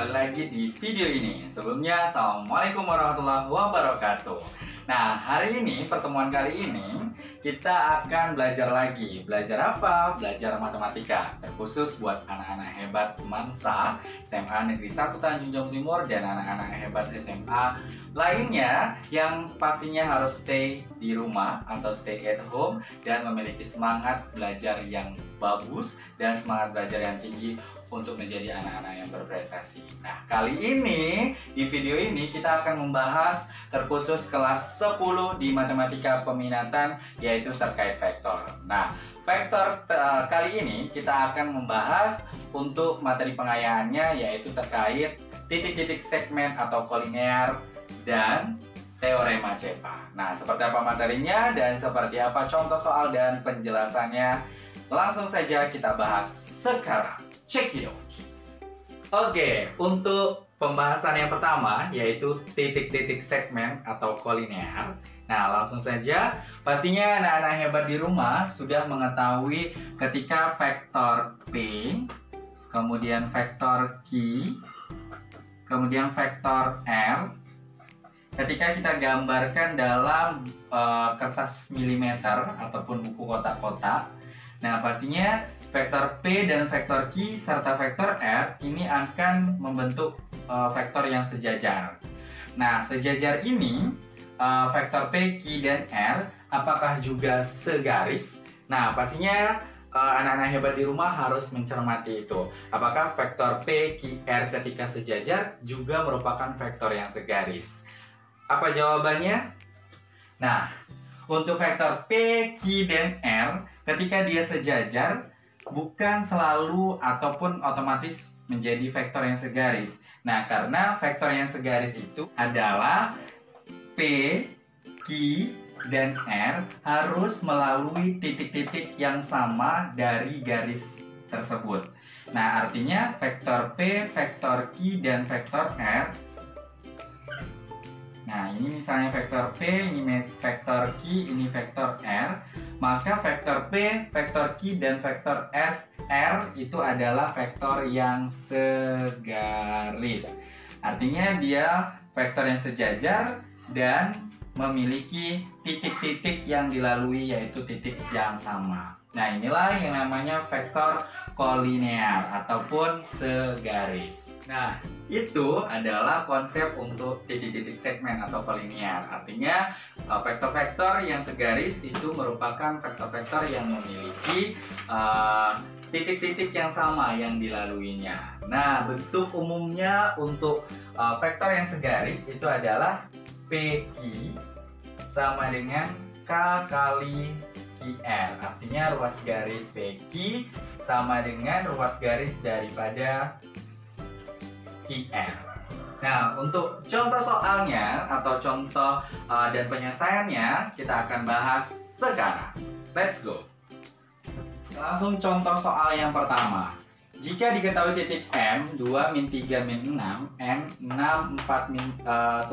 kembali lagi di video ini. Sebelumnya, Assalamualaikum warahmatullahi wabarakatuh. Nah, hari ini, pertemuan kali ini, kita akan belajar lagi. Belajar apa? Belajar matematika. Terkhusus buat anak-anak hebat Semansa, SMA Negeri 1 Tanjung Jabung Timur, dan anak-anak hebat SMA lainnya yang pastinya harus stay di rumah atau stay at home dan memiliki semangat belajar yang bagus dan semangat belajar yang tinggi untuk menjadi anak-anak yang berprestasi. Nah, kali ini di video ini kita akan membahas terkhusus kelas 10 di matematika peminatan, yaitu terkait vektor. Nah, vektor kali ini kita akan membahas untuk materi pengayaannya, yaitu terkait titik-titik segmen atau kolinear dan teorema Cepa. Nah, seperti apa materinya dan seperti apa contoh soal dan penjelasannya, langsung saja kita bahas sekarang. Check it out. Oke, untuk pembahasan yang pertama yaitu titik-titik segmen atau kolinear. Nah, langsung saja. Pastinya anak-anak hebat di rumah sudah mengetahui ketika vektor P, kemudian vektor Q, kemudian vektor R, ketika kita gambarkan dalam kertas milimeter ataupun buku kotak-kotak. Nah, pastinya vektor P dan vektor Q serta vektor R ini akan membentuk vektor yang sejajar. Nah, sejajar ini vektor P, Q, dan R apakah juga segaris? Nah, pastinya anak-anak hebat di rumah harus mencermati itu. Apakah vektor P, Q, R ketika sejajar juga merupakan vektor yang segaris? Apa jawabannya? Nah, untuk vektor P, Q, dan R ketika dia sejajar bukan selalu ataupun otomatis menjadi vektor yang segaris. Nah, karena vektor yang segaris itu adalah P, Q, dan R harus melalui titik-titik yang sama dari garis tersebut. Nah, artinya vektor P, vektor Q, dan vektor R. Nah, ini misalnya vektor P, ini vektor Q, ini vektor R. Maka vektor P, vektor Q, dan vektor R itu adalah vektor yang segaris. Artinya dia vektor yang sejajar dan memiliki titik-titik yang dilalui, yaitu titik yang sama. Nah, inilah yang namanya vektor kolinear ataupun segaris. Nah, itu adalah konsep untuk titik-titik segmen atau kolinear. Artinya, vektor-vektor yang segaris itu merupakan vektor-vektor yang memiliki titik-titik yang sama yang dilaluinya. Nah, bentuk umumnya untuk vektor yang segaris itu adalah PQ sama dengan K kali QR. Artinya ruas garis PQ sama dengan ruas garis daripada QR. Nah, untuk contoh soalnya atau contoh dan penyelesaiannya kita akan bahas sekarang. Let's go. Langsung contoh soal yang pertama. Jika diketahui titik M 2, min 3, min 6, N 6, 4, min 10,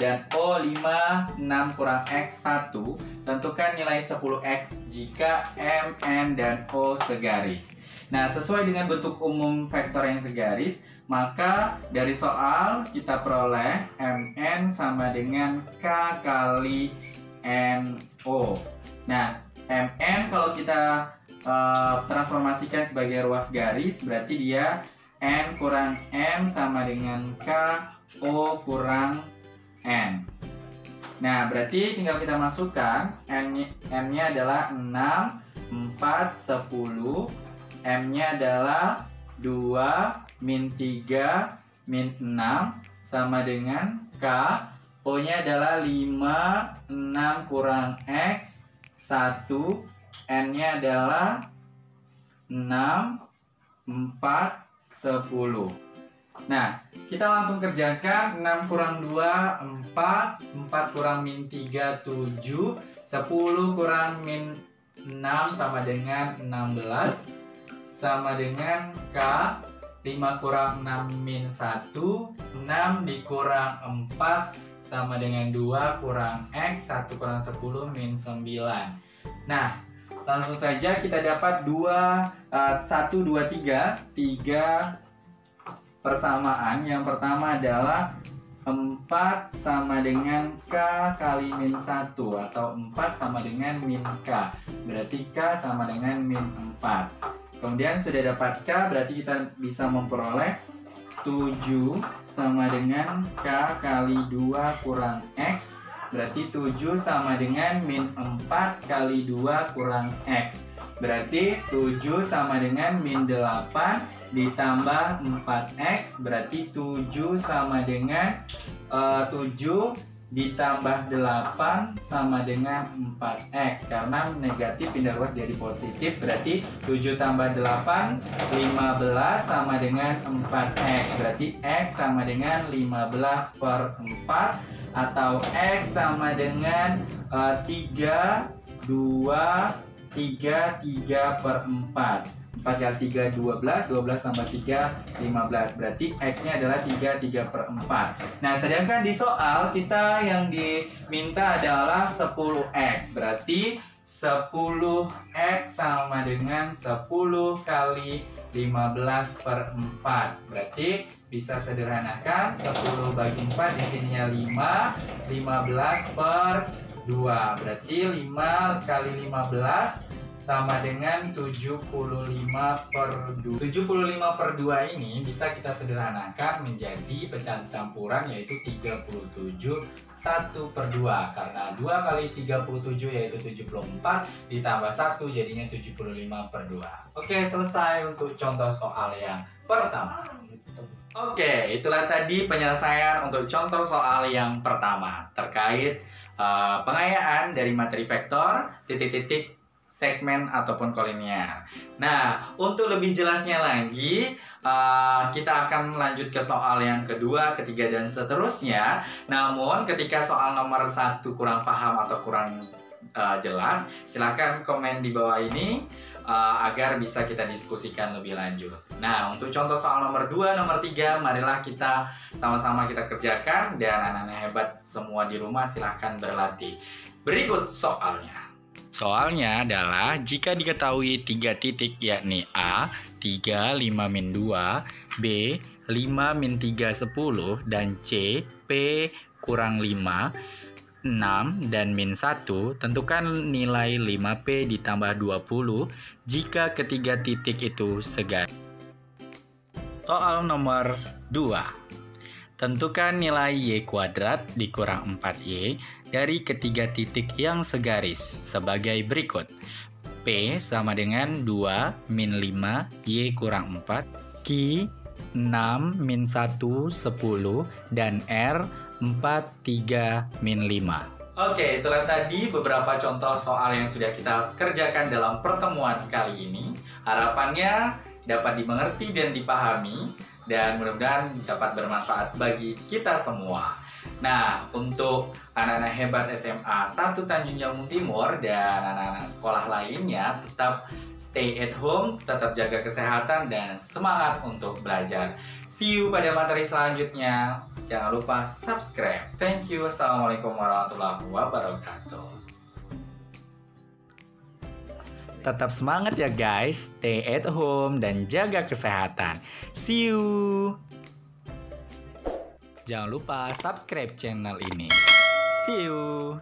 dan O 5, 6 kurang X 1, tentukan nilai 10X jika M, N, dan O segaris. Nah, sesuai dengan bentuk umum vektor yang segaris, maka dari soal kita peroleh Mn sama dengan K kali NO. Nah, Mn kalau kita transformasikan sebagai ruas garis, berarti dia N kurang M sama dengan K O kurang N. Nah, berarti tinggal kita masukkan M-nya adalah 6, 4, 10. M-nya adalah 2, min 3, min 6 sama dengan K. O-nya adalah 5, 6 kurang X 1. N-nya adalah 6, 4, 10. Nah, kita langsung kerjakan. 6 kurang 2, 4. 4 kurang min 3, 7. 10 kurang min 6 sama dengan 16. Sama dengan K. 5 kurang 6 min 1. 6 dikurang 4 sama dengan 2 kurang X. 1 kurang 10 min 9. Nah, langsung saja kita dapat 1, 2, 3, 3 persamaan. Yang pertama adalah 4 sama dengan K kali min 1, atau 4 sama dengan min K. Berarti K sama dengan min 4. Kemudian sudah dapat K, berarti kita bisa memperoleh 7 sama dengan K kali 2 kurang X. Berarti 7 sama dengan min 4 kali 2 kurang X. Berarti 7 sama dengan min 8 ditambah 4x, berarti 7 sama dengan 7 ditambah 8 sama dengan 4x. Karena negatif pindah ruas jadi positif, berarti 7 tambah 8 15 sama dengan 4x. Berarti x sama dengan 15 per 4, atau x sama dengan 3 per 4. 4 kali 3 12, 12 tambah 3 15. Berarti X-nya adalah 3 per 4. Nah, sedangkan di soal kita yang diminta adalah 10X. Berarti 10X sama dengan 10 kali 15 per 4. Berarti bisa sederhanakan 10 bagi 4, di sininya 5, 15 per 2. Berarti 5 kali 15 sama dengan 75 per 2. 75 per 2 ini bisa kita sederhanakan menjadi pecahan campuran, yaitu 37 1 per 2. Karena 2 kali 37 yaitu 74, ditambah 1 jadinya 75 per 2. Oke, selesai untuk contoh soal yang pertama. Oke, itulah tadi penyelesaian untuk contoh soal yang pertama terkait pengayaan dari materi vektor, titik-titik, segmen ataupun kolinear. Nah, untuk lebih jelasnya lagi, kita akan lanjut ke soal yang kedua, ketiga, dan seterusnya. Namun, ketika soal nomor 1 kurang paham atau kurang jelas, silahkan komen di bawah ini agar bisa kita diskusikan lebih lanjut. Nah, untuk contoh soal nomor 2, nomor 3, marilah kita sama-sama kita kerjakan, dan anak-anak hebat semua di rumah silahkan berlatih. Berikut soalnya. Soalnya adalah jika diketahui 3 titik, yakni A 3 5 min 2, B 5 min 3 10, dan C P kurang 5 6 dan min 1, tentukan nilai 5P ditambah 20 jika ketiga titik itu segaris. Soal nomor 2. Tentukan nilai Y kuadrat dikurang 4Y dari ketiga titik yang segaris sebagai berikut. P sama dengan 2 min 5 Y kurang 4, Q 6 min 1 10, dan R 4 3 min 5. Oke, itulah tadi beberapa contoh soal yang sudah kita kerjakan dalam pertemuan kali ini. Harapannya dapat dimengerti dan dipahami, dan mudah-mudahan dapat bermanfaat bagi kita semua. Nah, untuk anak-anak hebat SMA 1 Tanjung Jabung Timur dan anak-anak sekolah lainnya, tetap stay at home, tetap jaga kesehatan, dan semangat untuk belajar. See you pada materi selanjutnya. Jangan lupa subscribe. Thank you. Assalamualaikum warahmatullahi wabarakatuh. Tetap semangat ya guys, stay at home dan jaga kesehatan. See you. Jangan lupa subscribe channel ini. See you.